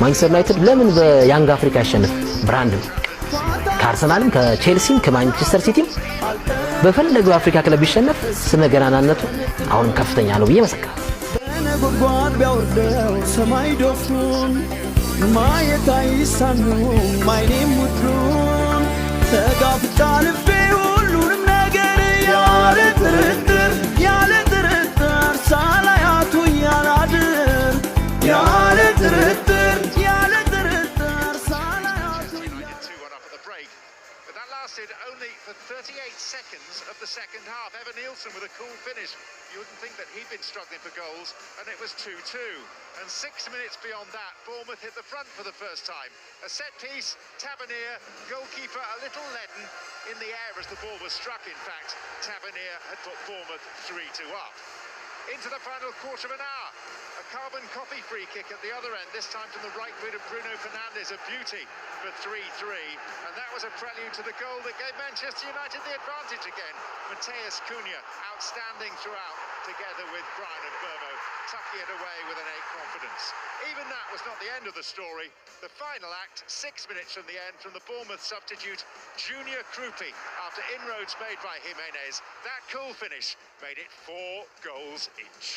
ማንቸስተር ዩናይትድ ለምን በያንግ አፍሪካ ያሸንፍ? ብራንድ ነው። ከአርሰናልም ከቼልሲም ከማንቸስተር ሲቲም በፈለገው አፍሪካ ክለብ ቢሸነፍ ስመ ገናናነቱ አሁንም ከፍተኛ ነው ብዬ መሰክራለሁ። በነጎድጓድ ቢያወርደው ሰማይ ዶፉን ማየት አይሳነውም አይኔም ውዱን ተጋፍጣ ልቤ ሁሉንም ነገር ያለ ጥርጥር ሳላያቱ ያላድር ያለ ጥርጥር ሳላያቱ But that lasted only for 38 seconds of the second half. Evan Nielsen with a cool finish. You wouldn't think that he'd been struggling for goals, and it was 2-2. And 6 minutes beyond that, Bournemouth hit the front for the first time. A set piece, Tavernier, goalkeeper a little leaden in the air as the ball was struck. In fact, Tavernier had put Bournemouth 3-2 up. Into the final quarter of an hour. A carbon copy free kick at the other end, this time from the right foot of Bruno Fernandes, a beauty for 3-3. And that was a prelude to the goal that gave Manchester United the advantage again. Mateus Cunha, outstanding throughout, together with Brian and Burmo, tucking it away with innate confidence. Even that was not the end of the story. The final act, 6 minutes from the end, from the Bournemouth substitute, Junior Krupi, after inroads made by Jimenez. That cool finish made it 4 goals each.